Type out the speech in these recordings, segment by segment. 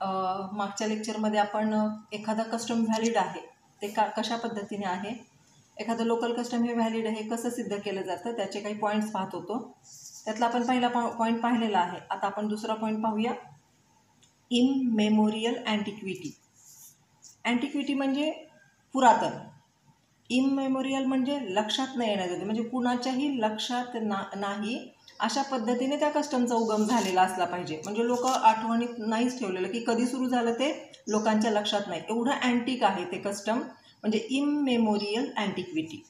मागच्या लेक्चरमध्ये आपण एखादा कस्टम व्हॅलिड आहे ते कशा पद्धतीने आहे, एखादं लोकल कस्टम हे व्हॅलिड आहे कसं सिद्ध केलं जातं त्याचे काही पॉईंट्स पाहत होतो. त्यातला आपण पहिला पॉईंट पाहिलेला आहे. आता आपण दुसरा पॉईंट पाहूया. इममेमोरियल अँटिक्विटी. अँटिक्विटी म्हणजे पुरातन, इममेमोरियल म्हणजे लक्षात न येण्याजोगे, म्हणजे कुणाच्याही लक्षात नाही अशा पद्धतीने त्या कस्टमचा उगम झालेला असला पाहिजे. म्हणजे लोक आठवणीत नाहीच ठेवलेलं की कधी सुरू झालं ते लोकांच्या लक्षात नाही, एवढं अँटिक आहे ते कस्टम, म्हणजे immemorial antiquity.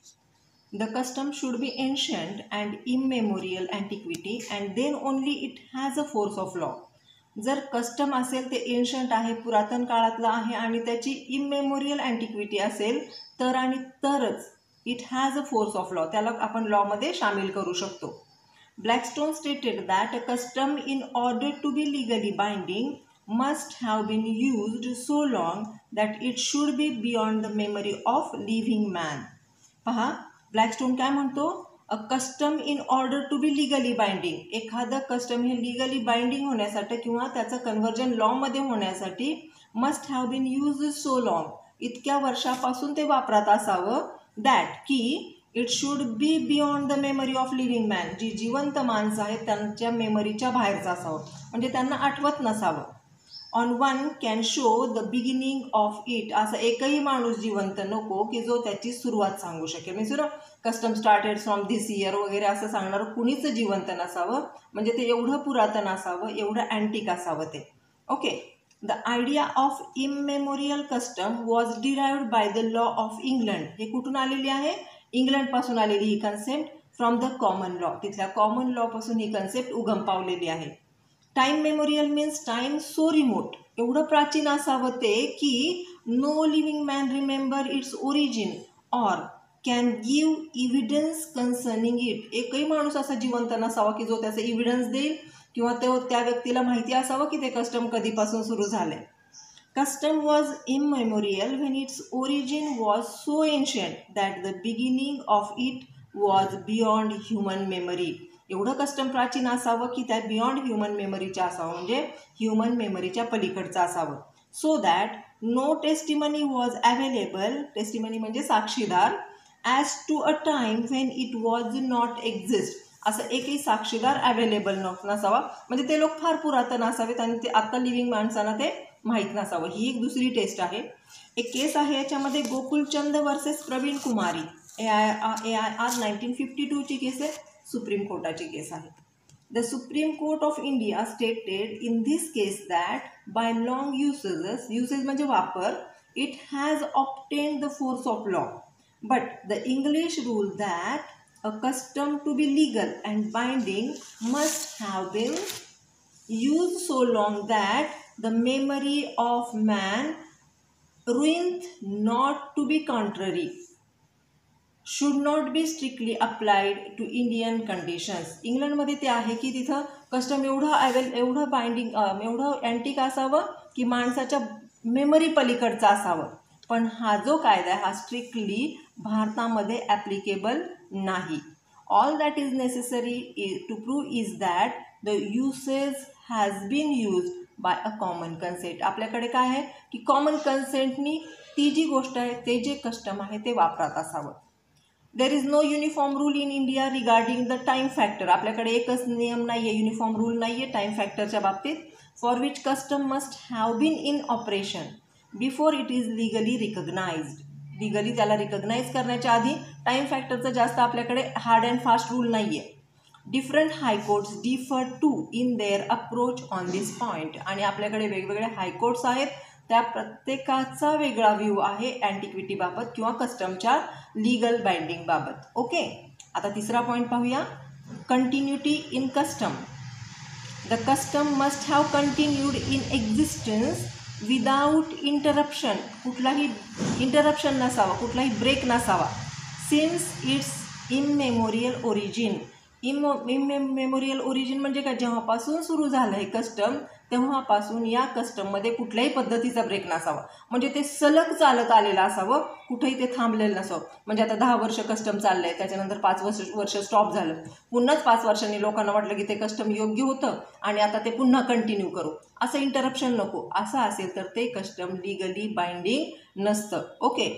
The custom should be ancient and immemorial antiquity and then only it has a force of law. जर कस्टम असेल ते एन्शंट आहे, पुरातन काळातलं आहे आणि त्याची इममेमोरियल अँटिक्विटी असेल तर आणि तरच it has a force of law, त्याला आपण लॉमध्ये सामील करू शकतो. Blackstone stated that a custom in order to be legally binding must have been used so long that it should be beyond the memory of living man. पहा, Blackstone काय म्हणतो, a custom in order to be legally binding, एखादं custom हे legally binding होण्यासाठी किंवा त्याचं conversion लॉमध्ये होण्यासाठी must have been use so long, इतक्या वर्षापासून ते वापरात असावं, दॅट की it should be beyond the memory of living man, जी जिवंत माणसं आहेत त्यांच्या मेमरीच्या बाहेरचं असावं, म्हणजे त्यांना आठवत नसावं. On one can show the beginning of it, असं एकही माणूस जिवंत नको की जो त्याची सुरुवात सांगू शकेल. म्हणजे custom started from this year वगैरे असं सांगणारं कुणीच जिवंत नसावं, म्हणजे ते एवढं पुरातन असावं, एवढं अँटिक असावं ते. Okay. The idea of immemorial custom was derived by the law of England. हे कुठून आलेली आहे? इंग्लंडपासून आलेली ही concept, from the common law, तिथल्या कॉमन लॉपासून ही कन्सेप्ट उगम पावलेली आहे. Time memorial means time so remote, एवढं प्राचीन असावं ते की no living man remember its origin or can give evidence concerning it. एकही माणूस असा जिवंत नसावा की जो त्याचा इव्हिडन्स देईल किंवा त्या व्यक्तीला माहिती असावं की ते कस्टम कधीपासून सुरू झाले. Custom was immemorial when its origin was so ancient that the beginning of it was beyond human memory. एवढं कस्टम प्राचीन असावं की त्या बियॉन्ड ह्युमन मेमरीच्या असावं, म्हणजे ह्युमन मेमरीच्या पलीकडचं असावं. So that no testimony was available, testimony म्हणजे साक्षीदार, as to a time when it was not exist, असं एकही साक्षीदार अवेलेबल नसावा, म्हणजे ते लोक फार पुरातन असावेत आणि ते आत्ता लिव्हिंग माणसांना ते माहीत नसावं. ही एक दुसरी टेस्ट आहे. एक केस आहे याच्यामध्ये गोकुलचंद वर्सेस प्रवीण कुमारी, AIR 1952ची केस आहे, सुप्रीम कोर्टाची केस आहे. The Supreme Court of India stated in this case that by long usage म्हणजे वापर, it has obtained the force of law, but the English rule that a custom to be legal and binding must have been use so long that the memory of man ruined not to be contrary should not be strictly applied to Indian conditions. इंग्लंडमध्ये ते आहे की तिथं custom एवढं binding एवढं antique असावं की माणसाच्या मेमरी पलीकडचं असावं, पण हा जो कायदा आहे हा स्ट्रिक्टली भारतामध्ये ॲप्लिकेबल नाही. All that is necessary to prove is that the usage has been used by a common consent. आपल्याकडे काय आहे की कॉमन कन्सेंटनी ती जी गोष्ट आहे ते जे कस्टम आहे ते वापरात असावं. There is no uniform rule in India regarding the time factor. आपल्याकडे एकच नियम नाही आहे, युनिफॉर्म रूल नाही आहे टाईम फॅक्टरच्या बाबतीत. For which custom must have been in operation before it is legally recognised. Legally त्याला रिकग्नाइज करण्याच्या आधी टाईम फॅक्टरचं जास्त आपल्याकडे हार्ड अँड फास्ट रूल नाही आहे. Different high courts differ to in their approach on this point. आणि आपल्याकडे वेगवेगळे हायकोर्ट्स आहेत, त्या प्रत्येकाचा वेगळा व्ह्यू आहे अँटिक्विटीबाबत किंवा कस्टमच्या लीगल बाइंडिंगबाबत. ओके. आता तिसरा पॉईंट पाहूया. Continuity in custom. The custom must have continued in existence without interruption. कुठलाही इंटरप्शन नसावा, कुठलाही ब्रेक नसावा. सिन्स इट्स इममेमोरियल ओरिजिन, इममेमोरियल ओरिजिन म्हणजे काय, जेव्हापासून सुरू झालं हे कस्टम तेव्हापासून या कस्टममध्ये कुठल्याही पद्धतीचा ब्रेक नसावा, म्हणजे ते सलग चालत आलेलं असावं, कुठेही ते थांबलेलं नसावं. म्हणजे आता 10 वर्ष कस्टम चाललंय, त्याच्यानंतर 5 वर्ष स्टॉप झालं, पुन्हाच 5 वर्षांनी लोकांना वाटलं की ते कस्टम योग्य होतं आणि आता ते पुन्हा कंटिन्यू करू, असं इंटरप्शन नको. असं असेल तर ते कस्टम लिगली बाइंडिंग नसतं. Okay.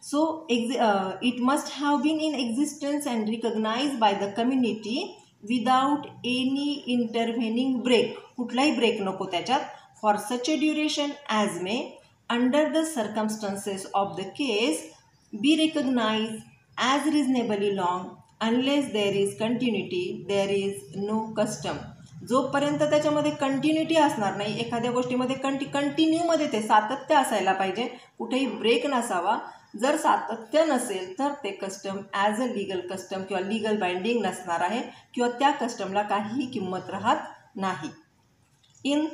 So, it must have been in existence and recognized by the community without any intervening break. कुठलाही ब्रेक नको त्याच्यात. For such a duration as may, under the circumstances of the case, be recognized as reasonably long. Unless there is continuity, there is no custom. जोपर्यंत त्याच्यामध्ये continuity असणार नाही, एखाद्या गोष्टीमध्ये कंटिन्यूमध्ये ते सातत्य असायला पाहिजे, कुठेही ब्रेक नसावा. जर सातत्य नसेल तर ते custom as a legal custom किंवा लीगल बाइंडिंग नसणार आहे किंवा त्या कस्टमला काहीही किंमत राहत नाही. इन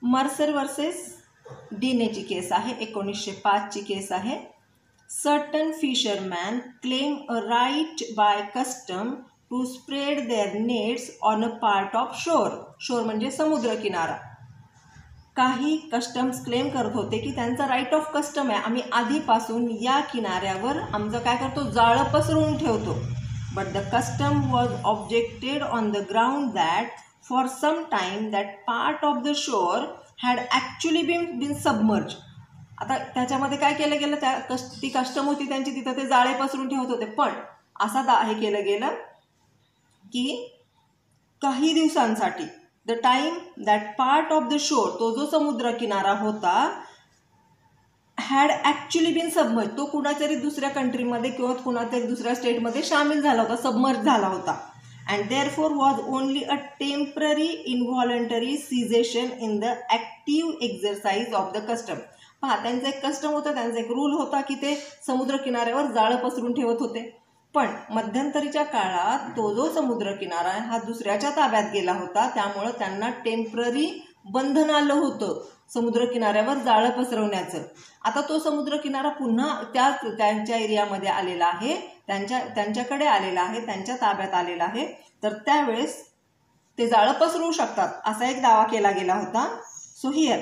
मर्सर वर्सेस डिनेची केस आहे, 1905ची केस आहे. Certain fisherman claim a right by custom to spread their nets on a part of shore. Shore म्हणजे समुद्रकिनारा. काही कस्टम्स क्लेम करत होते की त्यांचा राईट ऑफ कस्टम आहे, आम्ही आधीपासून या किनाऱ्यावर आमचं काय करतो, जाळं पसरवून ठेवतो. But the custom was objected on the ground that for some time that part of the shore had actually been submerge. आता त्याच्यामध्ये काय केलं गेलं, ती कस्टम होती त्यांची, तिथं ते जाळे पसरून ठेवत होते, पण असा हे केलं गेलं की काही दिवसांसाठी the time that part of the शोर, तो जो समुद्र किनारा होता, हॅड ॲक्च्युली बीन सबमर्ज, तो कुणातरी दुसऱ्या कंट्रीमध्ये किंवा कुणातरी दुसऱ्या स्टेटमध्ये सामील झाला होता, सबमर्ज झाला होता. And therefore was only a temporary इनव्हॉलंटरी caseation in the active exercise of the custom. पहा, त्यांचा एक कस्टम होता, त्यांचा एक रूल होता की ते समुद्र किनाऱ्यावर जाळं पसरून ठेवत होते, पण मध्यंतरीच्या काळात तो जो समुद्र किनारा आहे हा दुसऱ्याच्या ताब्यात गेला होता, त्यामुळं त्यांना टेम्पररी बंधन आलं होतं समुद्रकिनाऱ्यावर जाळं पसरवण्याचं. आता तो समुद्रकिनारा पुन्हा त्यांच्या एरियामध्ये आलेला आहे, त्यांच्याकडे आलेला आहे, त्यांच्या ताब्यात आलेला आहे, तर त्यावेळेस ते जाळं पसरवू शकतात असा एक दावा केला गेला होता. So here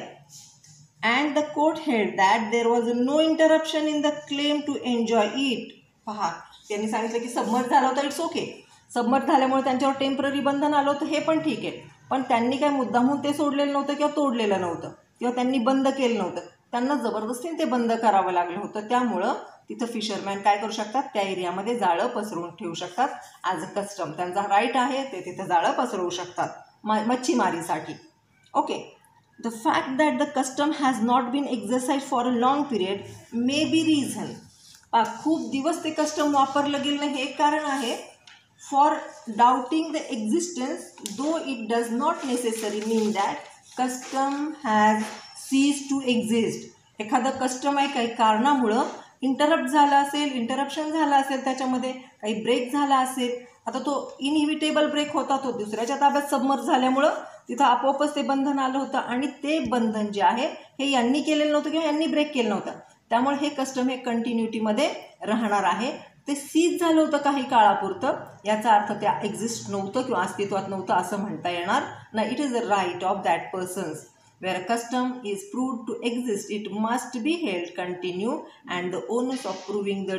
and the court held that there was no interruption in the claim to enjoy it. पहा, त्यांनी सांगितलं की सबमर्ज झालं होतं, इट्स ओके. सबमर्ज झाल्यामुळे त्यांच्यावर टेम्पररी बंधन आलं होतं, हे पण ठीक आहे, पण त्यांनी काय मुद्दामून ते सोडलेलं नव्हतं किंवा तोडलेलं नव्हतं किंवा त्यांनी बंद केलं नव्हतं, त्यांना जबरदस्तीने ते बंद करावं लागलं होतं. त्यामुळं तिथं फिशरमॅन काय करू शकतात, त्या एरियामध्ये जाळं पसरवून ठेवू शकतात ॲज अ कस्टम. त्यांचा राईट आहे, ते तिथं जाळं पसरवू शकतात मच्छीमारीसाठी. Okay. The fact that the custom has not been exercise for a long period may be reason. खूप दिवस ते कस्टम वापरलं गेलं नाही, हे एक कारण आहे. For doubting the existence though it does not necessary mean that custom has cease to exist. एखादं कस्टम आहे काही कारणामुळं इंटरप्शन झालं असेल, त्याच्यामध्ये काही ब्रेक झाला असेल, आता तो इनइव्हिटेबल ब्रेक होता, तो दुसऱ्याच्या ताब्यात सबमर्ज झाल्यामुळं तिथं आपोआपच ते बंधन आलं होतं आणि ते बंधन जे आहे हे यांनी केलेलं नव्हतं किंवा यांनी ब्रेक केलं नव्हतं, त्यामुळे हे कस्टम हे कंटिन्युटीमध्ये राहणार आहे. ते सीज झालं होतं काही काळापुरतं, याचा अर्थ ते एक्झिस्ट नव्हतं किंवा अस्तित्वात नव्हतं असं म्हणता येणार नाही. It is a right of that persons. Where a custom is proved to exist, it must be held continue, and the onus of proving the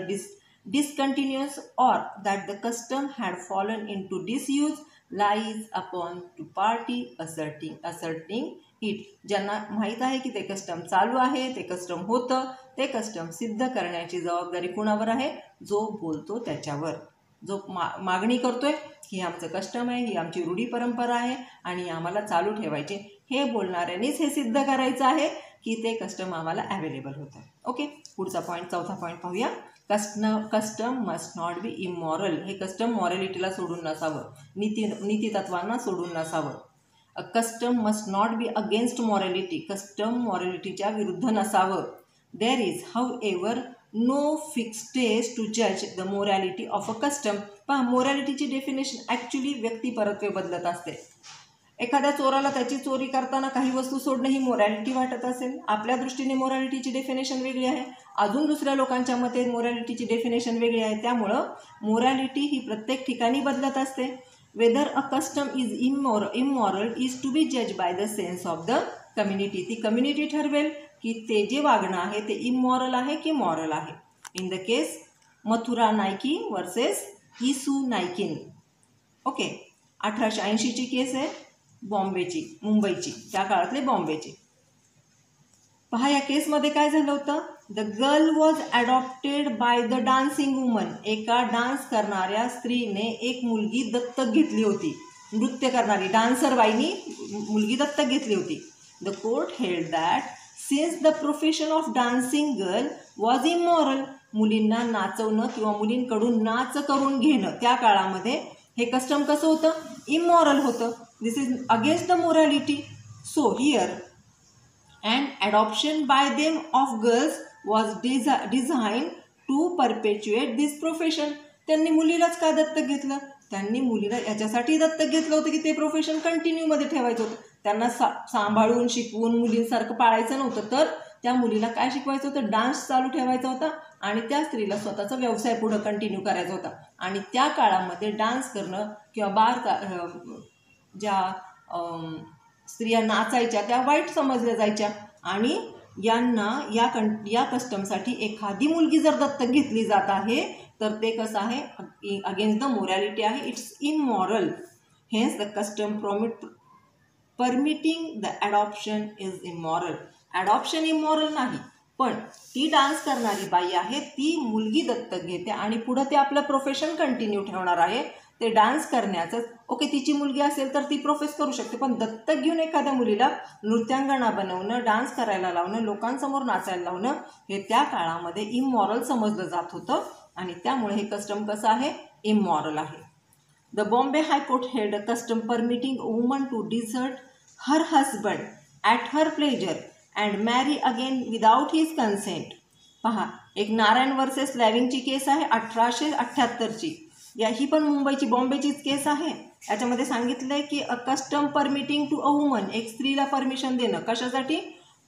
discontinuous or that the custom had fallen into disuse lies upon the party asserting it. ज्यांना माहीत आहे की ते custom चालू आहे, ते custom होतं, ते कस्टम सिद्ध करण्याची जबाबदारी कुणावर आहे, जो बोलतो त्याच्यावर. जो मागणी करतोय ही आमचं कस्टम आहे, ही आमची रूढी परंपरा आहे आणि आम्हाला चालू ठेवायचे, हे बोलणाऱ्यांनीच हे सिद्ध करायचं आहे की ते कस्टम आम्हाला अवेलेबल होतं. ओके. पुढचा पॉईंट, चौथा पॉईंट पाहूया. Custom must not be immoral. हे कस्टम मॉरॅलिटीला सोडून नसावं, नीतितत्वांना सोडून नसावं. A custom must not be against morality. Custom मॉरॅलिटीच्या विरुद्ध नसावं. There is however no fix test to जज the morality of a custom. पहा, मोरॅलिटीची डेफिनेशन ॲक्च्युली व्यक्तिपरत्वे बदलत असते. एखाद्या चोराला त्याची चोरी करताना काही वस्तू सोडणं ही मोरॅलिटी वाटत असेल, आपल्या दृष्टीने मोरॅलिटीची डेफिनेशन वेगळी आहे, अजून दुसऱ्या लोकांच्या मते मोरॅलिटीची डेफिनेशन वेगळी आहे. त्यामुळं मोरॅलिटी ही प्रत्येक ठिकाणी बदलत असते. Whether a custom is immoral is to be जज by the sense of the community. ती कम्युनिटी ठरवेल की ते जे वागणं आहे ते इमॉरल आहे की मॉरल आहे. In the case Mathura Naiki versus Isu Naikin. Okay. 1880ची केस आहे, बॉम्बेची, मुंबईची, त्या काळातली बॉम्बेची. पहा या केसमध्ये काय झालं होतं. The girl was adopted by the dancing woman. एका डान्स करणाऱ्या स्त्रीने एक मुलगी दत्तक घेतली होती. नृत्य करणारी डान्सर बाईनी मुलगी दत्तक घेतली होती. The court held that since the profession of dancing girl was immoral. मुलींना नाचवणं किंवा मुलींकडून नाच करून घेणं त्या काळामध्ये हे कस्टम कसं होतं, इमॉरल होतं. This is against the morality. So here and adoption by them of girls was designed to perpetuate this profession. त्यांनी मुलीलाच का दत्तक घेतलं, त्यांनी मुलीला याच्यासाठी दत्तक घेतलं होतं की ते प्रोफेशन कंटिन्यूमध्ये ठेवायचं होतं. त्यांना सांभाळून शिकवून मुलींसारखं पाळायचं नव्हतं, तर त्या मुलीला काय शिकवायचं होतं, डान्स चालू ठेवायचा होता आणि त्या स्त्रीला स्वतःचा व्यवसाय पुढं कंटिन्यू करायचा होता. आणि त्या काळामध्ये डान्स करणं किंवा ज्या स्त्रिया नाचायच्या त्या वाईट समजल्या जायच्या. आणि यांना या कस्टमसाठी एखादी मुलगी जर दत्तक घेतली जात आहे तर ते कसं आहे, अगेन्स्ट द मोरॅलिटी आहे, it's immoral. Hence the custom permitting the adoption is immoral. Adoption immoral नाही, पण ती डान्स करणारी बाई आहे, ती मुलगी दत्तक घेते आणि पुढं ते आपलं प्रोफेशन कंटिन्यू ठेवणार आहे. ते डान्स करण्याचं, ओके, तिची मुलगी असेल तर ती प्रोफेस करू शकते, पण दत्तक घेऊन एखाद्या मुलीला नृत्यांगना बनवणं, डान्स करायला लावणं, लोकांसमोर नाचायला लावणं हे त्या काळामध्ये इमॉरल समजलं जात होतं आणि त्यामुळे हे कस्टम कसं आहे, इमॉरल आहे. The Bombay High Court held a custom permitting a woman to desert her husband at her pleasure and marry again without his consent. पहा, एक नारायण वर्सेस लॅविंगची केस आहे 1878ची. ही पण मुंबईची, बॉम्बेचीच केस आहे. याच्यामध्ये सांगितलं आहे की a custom permitting to a woman, एक स्त्रीला परमिशन देणं कशासाठी,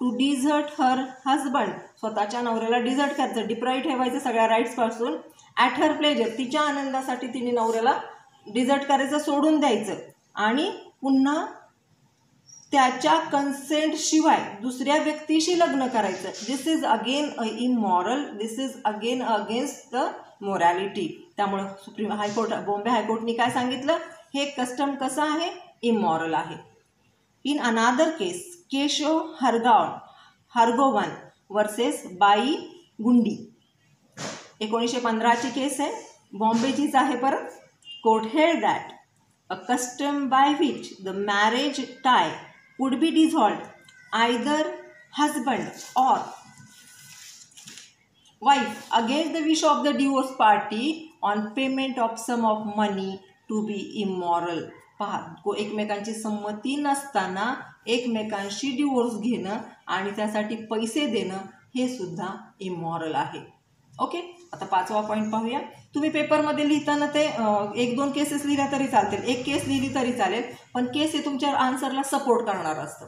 टू डिझर्ट हर हजबंड, स्वतःच्या नवऱ्याला डिझर्ट करायचं, डिप्राईव्ह ठेवायचं सगळ्या राईट्सपासून, ॲट हर प्लेजर, तिच्या आनंदासाठी तिने नवऱ्याला डिझर्ट करायचं, सोडून द्यायचं आणि पुन्हा त्याच्या कन्सेंटशिवाय दुसऱ्या व्यक्तीशी लग्न करायचं. This is again a immoral, this is again against the morality. त्यामुळे सुप्रीम हायकोर्ट, बॉम्बे हायकोर्टनी काय सांगितलं, हे कस्टम कसं आहे, इमॉरल आहे. इन अनादर केस, केशव हरगोवन वर्सेस बाई गुंडी, 1915ची केस आहे, बॉम्बेचीच आहे परत. Court held that a custom by which the marriage tie would be dissolved, either husband or wife against the wish of the divorce party on payment of sum of money to be immoral. पहा, एकमेकांची संमती नसताना एकमेकांशी divorce घेणं आणि त्यासाठी पैसे देणं हे सुद्धा इमॉरल आहे. ओके. आता 5वा पॉईंट पाहूया. तुम्ही पेपरमध्ये लिहिताना ते 1-2 केसेस लिहिल्या तरी चालतील, एक केस लिहिली तरी चालेल, पण केस हे तुमच्या आन्सरला सपोर्ट करणार असतं.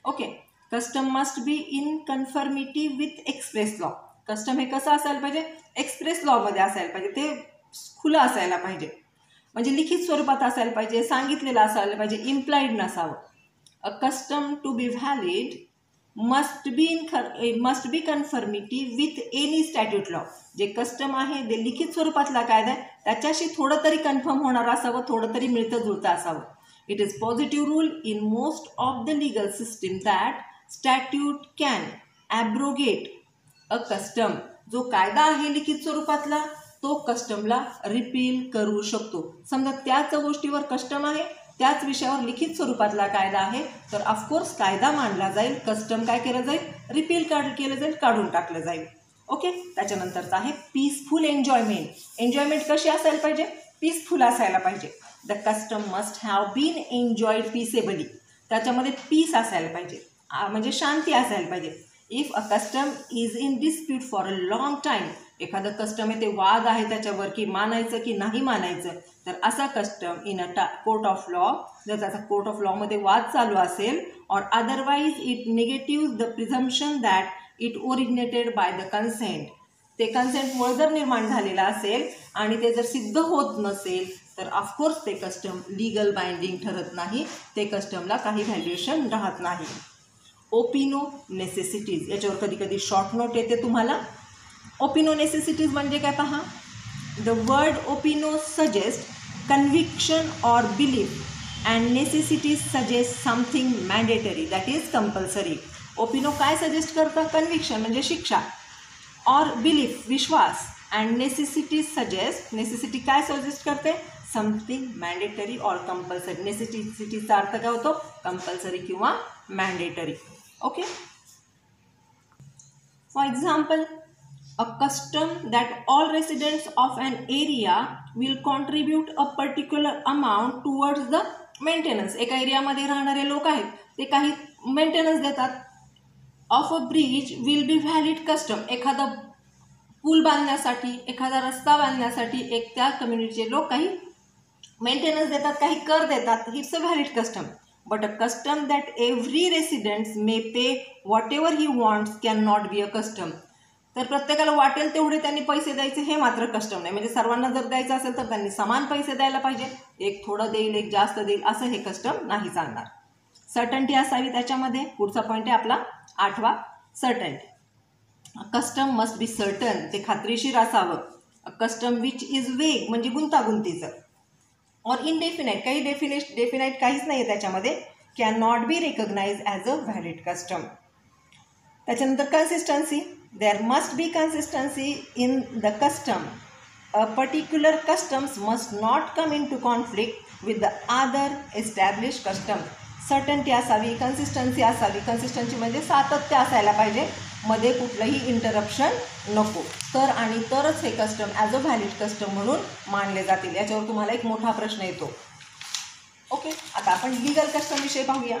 Okay. Custom must be in conformity with express law. Custom हे कसं असायला पाहिजे, एक्सप्रेस लॉमध्ये असायला पाहिजे, ते खुलं असायला पाहिजे, म्हणजे लिखित स्वरूपात असायला पाहिजे, सांगितलेलं असायला पाहिजे, इम्प्लाइड नसावं. A custom to be valid must be conformity with any statute law. जे कस्टम आहे ते लिखित स्वरूपातला कायदा आहे, त्याच्याशी थोडं तरी कन्फर्म होणार असावं, थोडं तरी मिळतं जुळतं असावं. It is positive rule in most of the legal system that statute can abrogate a custom. जो कायदा आहे लिखित स्वरूपातला तो कस्टमला रिपील करू शकतो. समजा त्याच गोष्टीवर कस्टम आहे, त्याच विषयावर लिखित स्वरूपातला कायदा आहे, तर ऑफकोर्स कायदा मांडला जाईल, कस्टम काय केलं जाईल, रिपील केलं जाईल, काढून टाकलं जाईल. ओके. त्याच्यानंतरचं आहे पीसफुल एन्जॉयमेंट. एन्जॉयमेंट कशी असायला पाहिजे, पीसफुल असायला पाहिजे. The custom must have been enjoyed peaceably. त्याच्यामध्ये पीस असायला पाहिजे, म्हणजे शांती असायला पाहिजे. If a custom is in dispute for a long time, एखादं कस्टम आहे ते वाद आहे त्याच्यावर की मानायचं की नाही मानायचं, तर असा custom in a court of law, जर त्याचा कोर्ट ऑफ लॉमध्ये वाद चालू असेल, और otherwise it negative the presumption that it originated by the consent. ते कन्सेंटमुळे जर निर्माण झालेलं असेल आणि ते जर सिद्ध होत नसेल तर ऑफकोर्स ते कस्टम लीगल बाइंडिंग ठरत नाही, ते कस्टमला काही व्हॅल्युएशन राहत नाही. ओपिनो नेसेसिटीज, याच्यावर कधी कधी शॉर्ट नोट येते तुम्हाला. ओपिनो नेसेसिटीज म्हणजे काय पहा. The word opinio suggest conviction or belief and necessitatis suggest something mandatory that is compulsory. Opinio काय सजेस्ट करतं? कन्व्हिक्शन म्हणजे शिक्षा, ऑर बिलीफ विश्वास, अँड नेसेसिटीज सजेस्ट, नेसेसिटी काय सजेस्ट करते? Something mandatory or compulsory. नेसेसिटीचा अर्थ काय होतो? कंपल्सरी किंवा mandatory. Okay. For example, a custom that all residents of an area will contribute a particular amount towards the maintenance. एका एरियामध्ये राहणारे लोक आहेत ते काही मेंटेनन्स देतात. Of a bridge will be valid custom. एखादा पूल बांधण्यासाठी, एखादा रस्ता बांधण्यासाठी त्या कम्युनिटीचे लोक काही मेंटेनन्स देतात, काही कर देतात. It's a valid custom. But a custom that every residents may pay what ever he wants can not be a custom. तर प्रत्येकाला वाटेल तेवढे त्यांनी पैसे द्यायचे, हे मात्र कस्टम नाही. म्हणजे सर्वांना जर द्यायचं असेल तर त्यांनी समान पैसे द्यायला पाहिजे. एक थोडं देईल, एक जास्त देईल, असं हे कस्टम नाही चालणार. सर्टन्टी असावी त्याच्यामध्ये. पुढचा पॉईंट आहे आपला 8वा, certainty. Custom must be certain, ते खात्रीशीर असावं. कस्टम विच इज वेग म्हणजे गुंतागुंतीचं. और इनडेफिनाईट, काही डेफिनाईट काहीच नाही आहे त्याच्यामध्ये. Can not be recognise as a valid custom. त्याच्यानंतर consistency. There must be consistency in the custom. A particular customs must not come into conflict with the other established custom. Certainty असावी, consistency असावी. Consistency म्हणजे सातत्य असायला पाहिजे, मध्ये कुठलंही interruption नको. तर आणि तरच हे custom as a valid custom म्हणून मानले जातील. याच्यावर तुम्हाला एक मोठा प्रश्न येतो. ओके. आता आपण लीगल कस्टम विषयी पाहूया.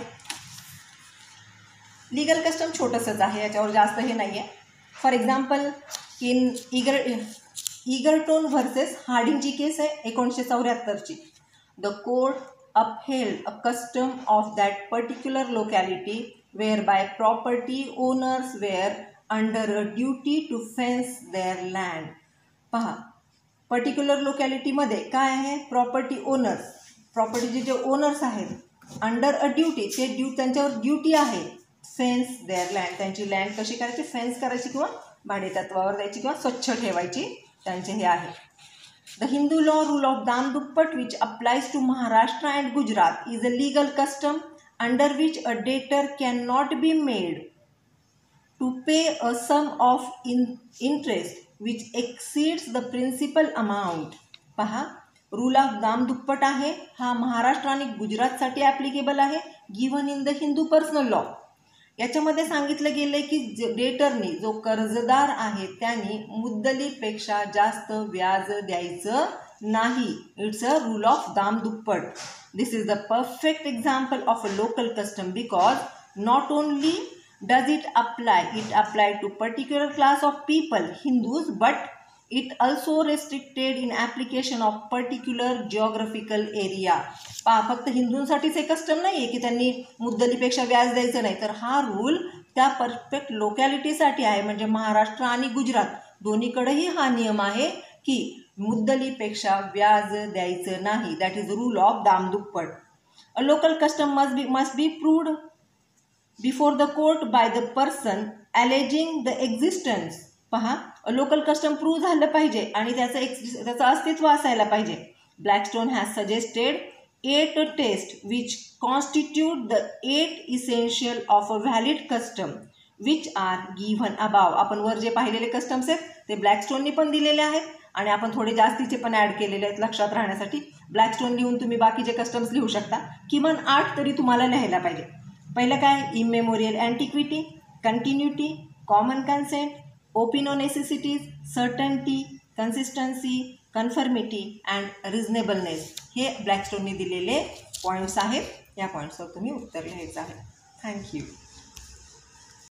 लीगल कस्टम छोटंसंच आहे, याच्यावर जास्त हे नाही आहे. For example, in Egerton versus हार्डिंगची केस आहे 1974ची. The court upheld a custom of that particular locality where by property owners were under a duty to fence their land. पहा, पर्टिक्युलर लोकॅलिटीमध्ये काय आहे? प्रॉपर्टी ओनर्स, प्रॉपर्टीचे जे ओनर्स आहेत, under a duty, ते त्यांच्यावर ड्युटी आहे फेन्स देअर लँड, त्यांची लँड कशी करायची? फेन्स करायची किंवा भाडेतत्वावर द्यायची किंवा स्वच्छ ठेवायची, त्यांचे हे आहे. The Hindu law rule of दामदुप्पट which applies to Maharashtra and Gujarat is a legal custom under which a debtor can not be made to pay a sum of interest which exceeds the principal amount. पहा, rule of दामदुप्पट आहे, हा महाराष्ट्र आणि गुजरातसाठी applicable आहे. Given in the Hindu personal law. याच्यामध्ये सांगितलं गेलं आहे की डेटरनी, जो कर्जदार आहे, त्यांनी मुद्दलीपेक्षा जास्त व्याज द्यायचं नाही. इट्स अ रूल ऑफ दामदुप्पट. This is the perfect example of a local custom because not only does it apply to particular class of people, Hindus, but it also restricted in application of particular geographical area. फक्त हिंदूंसाठीच हे custom नाही आहे की त्यांनी मुद्दलीपेक्षा व्याज द्यायचं नाही, तर हा रूल त्या परफेक्ट लोकॅलिटीसाठी आहे. म्हणजे महाराष्ट्र आणि गुजरात दोन्हीकडेही हा नियम आहे की मुद्दलीपेक्षा व्याज द्यायचं नाही. दॅट इज रूल ऑफ दामदुप्पट. A local custom must be proved before the court by the person alleging the existence. पहा, लोकल कस्टम प्रूव्ह झालं पाहिजे आणि त्याचं अस्तित्व असायला पाहिजे. Blackstone has suggested 8 test which constitute the 8 essential of a valid custom which are given above. आपण वर जे पाहिलेले कस्टम्स आहेत ते ब्लॅकस्टोननी पण दिलेले आहेत आणि आपण थोडे जास्तीचे पण ॲड केलेले आहेत लक्षात राहण्यासाठी. ब्लॅकस्टोन लिहून तुम्ही बाकीचे कस्टम्स लिहू शकता. किमान 8 तरी तुम्हाला लिहायला पाहिजे. पहिलं काय? Immemorial antiquity, continuity, common consent, opinio necessitatis, certainty, consistency, conformity and reasonableness. हे ब्लॅकस्टोनने दिलेले पॉईंट्स आहेत. या पॉईंट्सवर तुम्ही उत्तर लिहायचं आहे. थँक्यू.